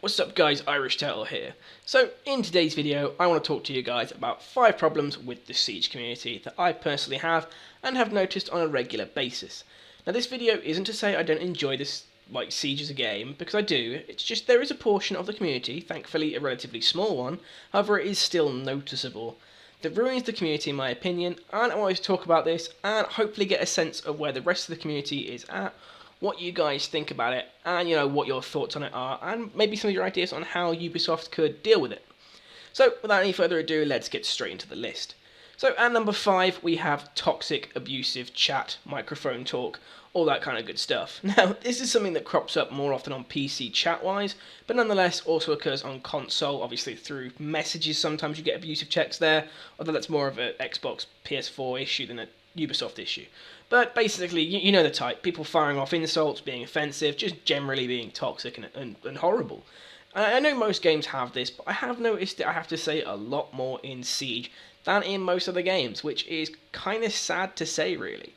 What's up guys, Irish Turtle here. So in today's video I want to talk to you guys about 5 problems with the Siege community that I personally have and have noticed on a regular basis. Now this video isn't to say I don't enjoy this Siege as a game, because I do. It's just there is a portion of the community, thankfully a relatively small one, however it is still noticeable, that ruins the community in my opinion, and I want to talk about this and hopefully get a sense of where the rest of the community is at, what you guys think about it, and what your thoughts on it are, and maybe some of your ideas on how Ubisoft could deal with it. So without any further ado, let's get straight into the list. So at number 5 we have toxic, abusive chat, microphone talk, all that kind of good stuff. Now this is something that crops up more often on PC chat-wise, but nonetheless also occurs on console, obviously through messages. Sometimes you get abusive checks there, although that's more of an Xbox PS4 issue than a Ubisoft issue. But basically, you know the type, people firing off insults, being offensive, just generally being toxic and horrible. And I know most games have this, but I have noticed it, I have to say, a lot more in Siege than in most other games, which is kind of sad to say, really.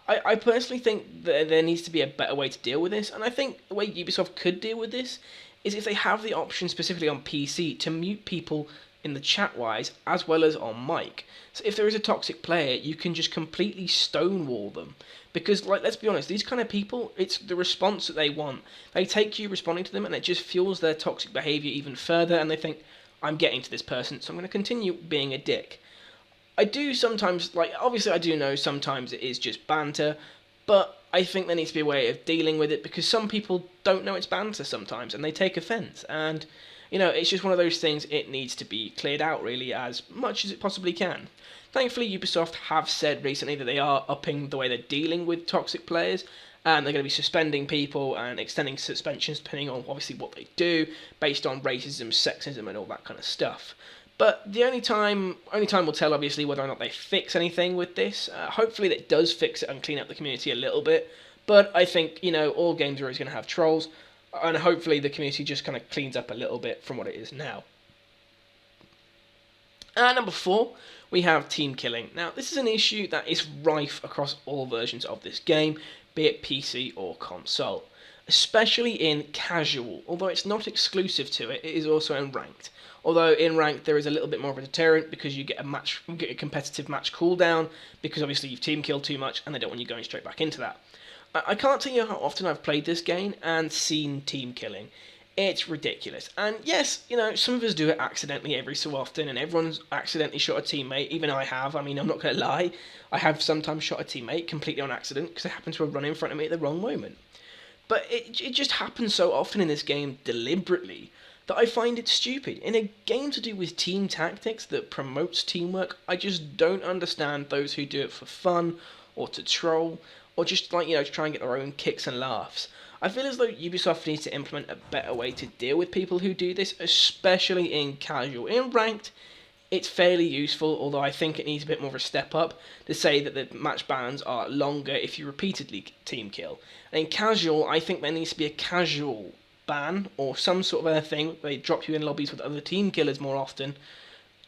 I personally think that there needs to be a better way to deal with this, and I think the way Ubisoft could deal with this is if they have the option specifically on PC to mute people in the chat-wise as well as on mic. So if there is a toxic player, you can just completely stonewall them. Because, let's be honest, these kind of people, it's the response that they want. They take you responding to them, and it just fuels their toxic behaviour even further, and they think, I'm getting to this person, so I'm going to continue being a dick. I do sometimes, obviously I do know sometimes it is just banter, but I think there needs to be a way of dealing with it, because some people don't know it's banter sometimes, and they take offence, and, it's just one of those things, it needs to be cleared out, really, as much as it possibly can. Thankfully, Ubisoft have said recently that they are upping the way they're dealing with toxic players, and they're going to be suspending people and extending suspensions depending on, obviously, what they do, based on racism, sexism, and all that kind of stuff. But the only time will tell, obviously, whether or not they fix anything with this. Hopefully that does fix it and clean up the community a little bit. But I think, all games are always going to have trolls. And hopefully the community just kind of cleans up a little bit from what it is now. At number 4, we have team killing. Now, this is an issue that is rife across all versions of this game, be it PC or console. Especially in casual, although it's not exclusive to it, it is also in ranked. Although in ranked there is a little bit more of a deterrent because you get a competitive match cooldown, because obviously you've team killed too much and they don't want you going straight back into that. I can't tell you how often I've played this game and seen team killing. It's ridiculous. And yes, some of us do it accidentally every so often, and everyone's accidentally shot a teammate, even I have. I'm not going to lie. I have sometimes shot a teammate completely on accident because they happen to have run in front of me at the wrong moment. But it just happens so often in this game deliberately that I find it stupid. In a game to do with team tactics that promotes teamwork, I just don't understand those who do it for fun, or to troll, or just to try and get their own kicks and laughs. I feel as though Ubisoft needs to implement a better way to deal with people who do this, especially in casual. In ranked, it's fairly useful, although I think it needs a bit more of a step up to say that the match bans are longer if you repeatedly team kill. And in casual, I think there needs to be a casual ban or some sort of a thing where they drop you in lobbies with other team killers more often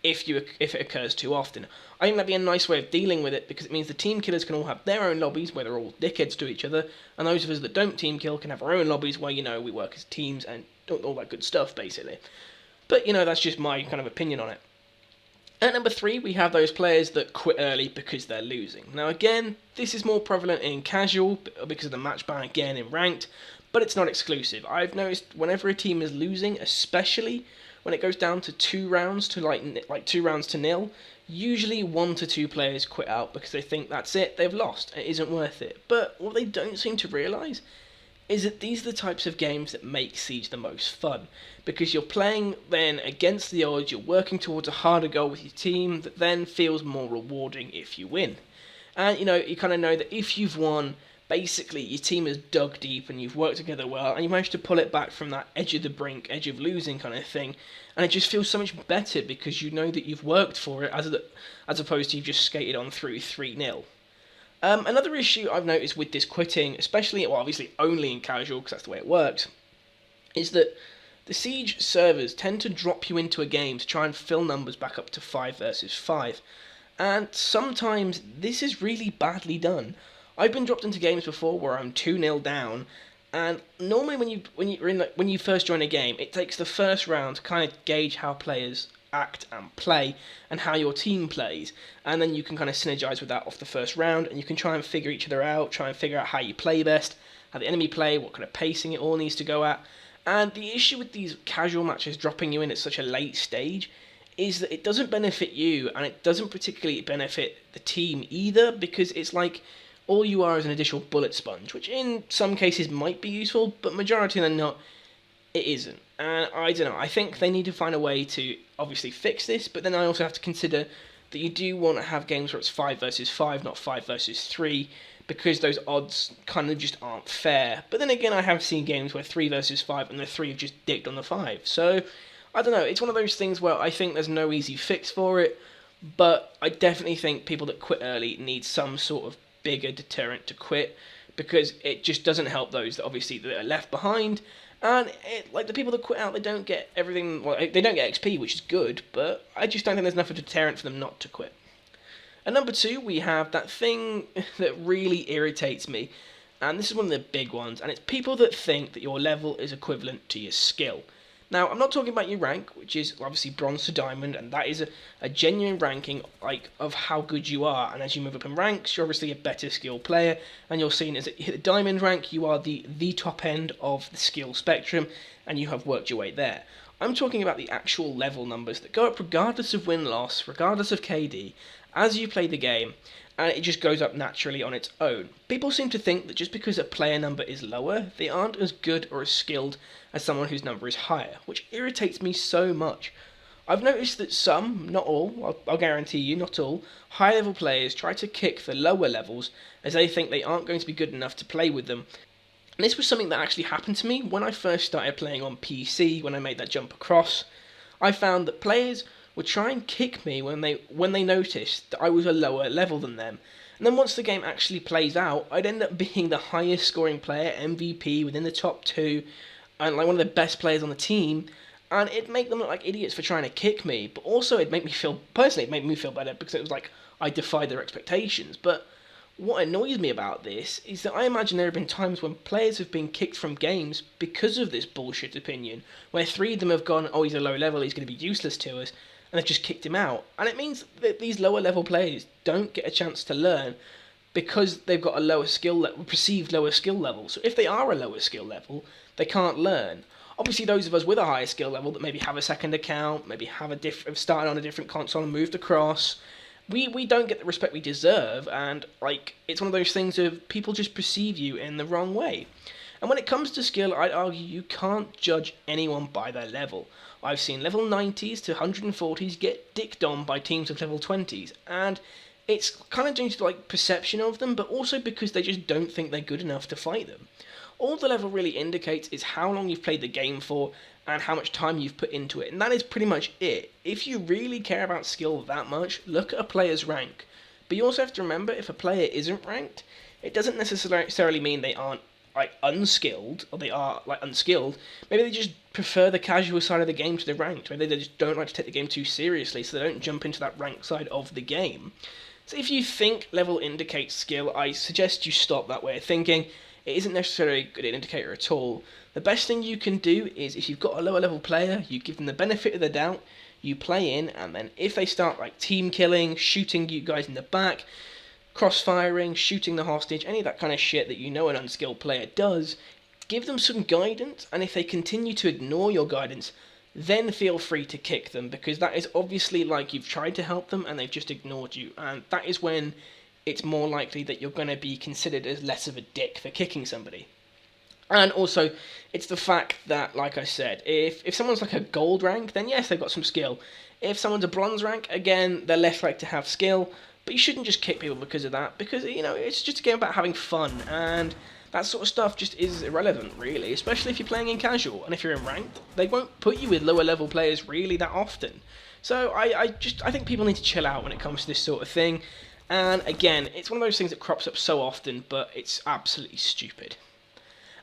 if it occurs too often. I think that'd be a nice way of dealing with it, because it means the team killers can all have their own lobbies where they're all dickheads to each other, and those of us that don't team kill can have our own lobbies where we work as teams and all that good stuff basically. But that's just my kind of opinion on it. At number 3, we have those players that quit early because they're losing. Now again, this is more prevalent in casual because of the match ban again in ranked, but it's not exclusive. I've noticed whenever a team is losing, especially when it goes down to 2 rounds to like 2 rounds to nil, usually 1 to 2 players quit out because they think that's it, they've lost, it isn't worth it. But what they don't seem to realise is that these are the types of games that make Siege the most fun, because you're playing then against the odds, you're working towards a harder goal with your team that then feels more rewarding if you win. And you kind of know that if you've won, basically your team has dug deep and you've worked together well and you managed to pull it back from that edge of the brink, edge of losing kind of thing, and it just feels so much better because you know that you've worked for it as opposed to you've just skated on through 3-0. Another issue I've noticed with this quitting, especially, obviously only in casual because that's the way it works, is that the Siege servers tend to drop you into a game to try and fill numbers back up to 5 versus 5. And sometimes this is really badly done. I've been dropped into games before where I'm 2-0 down And normally, when you first join a game, it takes the first round to kind of gauge how players act and play, and how your team plays, and then you can kind of synergize with that off the first round, and you can try and figure each other out, try and figure out how you play best, how the enemy play, what kind of pacing it all needs to go at. And the issue with these casual matches dropping you in at such a late stage is that it doesn't benefit you, and it doesn't particularly benefit the team either, because it's like all you are is an additional bullet sponge, which in some cases might be useful, but majority of them not, it isn't. And I don't know, I think they need to find a way to obviously fix this, but then I also have to consider that you do want to have games where it's 5 versus 5, not 5 versus 3, because those odds kind of just aren't fair. But then again, I have seen games where 3 versus 5 and the 3 have just dicked on the 5. So, I don't know, it's one of those things where I think there's no easy fix for it, but I definitely think people that quit early need some sort of bigger deterrent to quit, because it just doesn't help those that obviously that are left behind. And like the people that quit out, they don't get everything. Well, they don't get XP, which is good, but I just don't think there's enough of a deterrent for them not to quit. And number 2, we have that thing that really irritates me, and this is one of the big ones, and it's people that think that your level is equivalent to your skill. Now, I'm not talking about your rank, which is obviously bronze to diamond, and that is a genuine ranking like of how good you are. And as you move up in ranks, you're obviously a better skill player, and you're seen as you hit the diamond rank, you are the top end of the skill spectrum, and you have worked your way there. I'm talking about the actual level numbers that go up regardless of win-loss, regardless of KD, as you play the game, and it just goes up naturally on its own. People seem to think that just because a player number is lower, they aren't as good or as skilled as someone whose number is higher, which irritates me so much. I've noticed that some, not all, I'll guarantee you, not all, high-level players try to kick the lower levels as they think they aren't going to be good enough to play with them. And this was something that actually happened to me when I first started playing on PC, when I made that jump across. I found that players would try and kick me when they noticed that I was a lower level than them. And then once the game actually plays out, I'd end up being the highest scoring player, MVP, within the top 2, and like one of the best players on the team, and it'd make them look like idiots for trying to kick me, but also it'd make me feel, personally, it made me feel better, because it was like I defied their expectations. But what annoys me about this is that I imagine there have been times when players have been kicked from games because of this bullshit opinion, where 3 of them have gone, oh, he's a low level, he's going to be useless to us, and they've just kicked him out. And it means that these lower level players don't get a chance to learn because they've got a lower skill perceived lower skill level. So if they are a lower skill level, they can't learn. Obviously, those of us with a higher skill level that maybe have a second account, maybe have started on a different console and moved across, we don't get the respect we deserve, and like it's one of those things of people just perceive you in the wrong way. And when it comes to skill, I'd argue you can't judge anyone by their level. I've seen level 90s to 140s get dicked on by teams of level 20s, and it's kind of due to like perception of them, but also because they just don't think they're good enough to fight them. All the level really indicates is how long you've played the game for and how much time you've put into it, and that is pretty much it. If you really care about skill that much, look at a player's rank. But you also have to remember, if a player isn't ranked, it doesn't necessarily mean they aren't like unskilled, or they are like unskilled. Maybe they just prefer the casual side of the game to the ranked. Maybe they just don't like to take the game too seriously, so they don't jump into that ranked side of the game. So if you think level indicates skill, I suggest you stop that way of thinking. It isn't necessarily a good indicator at all. The best thing you can do is, if you've got a lower level player, you give them the benefit of the doubt, you play in, and then if they start like team killing, shooting you guys in the back, cross-firing, shooting the hostage, any of that kind of shit that you know an unskilled player does, give them some guidance, and if they continue to ignore your guidance, then feel free to kick them, because that is obviously like you've tried to help them and they've just ignored you, and that is when it's more likely that you're going to be considered as less of a dick for kicking somebody. And also, it's the fact that, like I said, if someone's like a gold rank, then yes, they've got some skill. If someone's a bronze rank, again, they're less likely to have skill, but you shouldn't just kick people because of that, because, you know, it's just a game about having fun, and that sort of stuff just is irrelevant, really, especially if you're playing in casual, and if you're in ranked, they won't put you with lower level players really that often. So I think people need to chill out when it comes to this sort of thing, and again, it's one of those things that crops up so often, but it's absolutely stupid.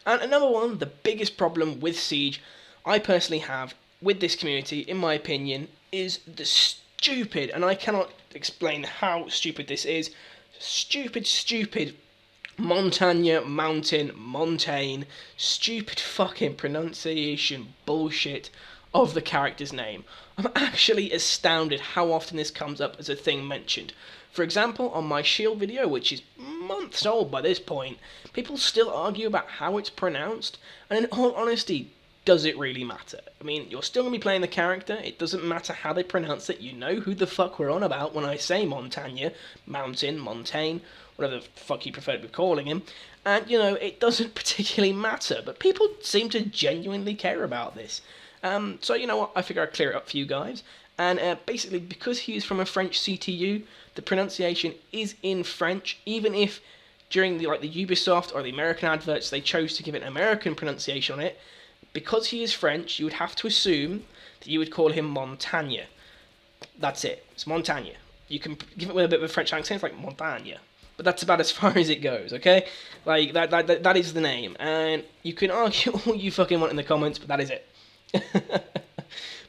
And another one, the biggest problem with Siege, I personally have with this community, in my opinion, is the stupid, and I cannot explain how stupid this is, stupid Montagne, mountain, Montaigne, stupid fucking pronunciation bullshit of the character's name. I'm actually astounded how often this comes up as a thing mentioned. For example, on my Shield video, which is months old by this point, people still argue about how it's pronounced, and in all honesty, does it really matter? I mean, you're still going to be playing the character, it doesn't matter how they pronounce it, you know who the fuck we're on about when I say Montagne, mountain, Montaigne, whatever the fuck you prefer to be calling him, and, you know, it doesn't particularly matter, but people seem to genuinely care about this. So, you know what, I figure I'd clear it up for you guys, and basically, because he's from a French CTU, the pronunciation is in French, even if during the Ubisoft or the American adverts they chose to give an American pronunciation on it. Because he is French, you would have to assume that you would call him Montagne. That's it. It's Montagne. You can give it with a bit of a French accent, it's like Montagne. But that's about as far as it goes, okay? Like, that is the name. And you can argue all you fucking want in the comments, but that is it.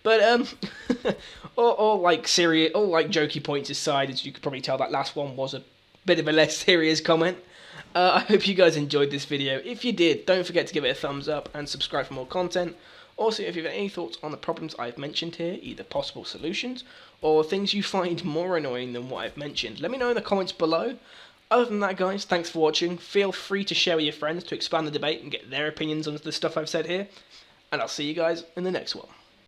But, all like serious, all like jokey points aside, as you could probably tell, that last one was a bit of a less serious comment. I hope you guys enjoyed this video. If you did, don't forget to give it a thumbs up and subscribe for more content. Also, if you have any thoughts on the problems I've mentioned here, either possible solutions or things you find more annoying than what I've mentioned, let me know in the comments below. Other than that, guys, thanks for watching. Feel free to share with your friends to expand the debate and get their opinions on the stuff I've said here. And I'll see you guys in the next one.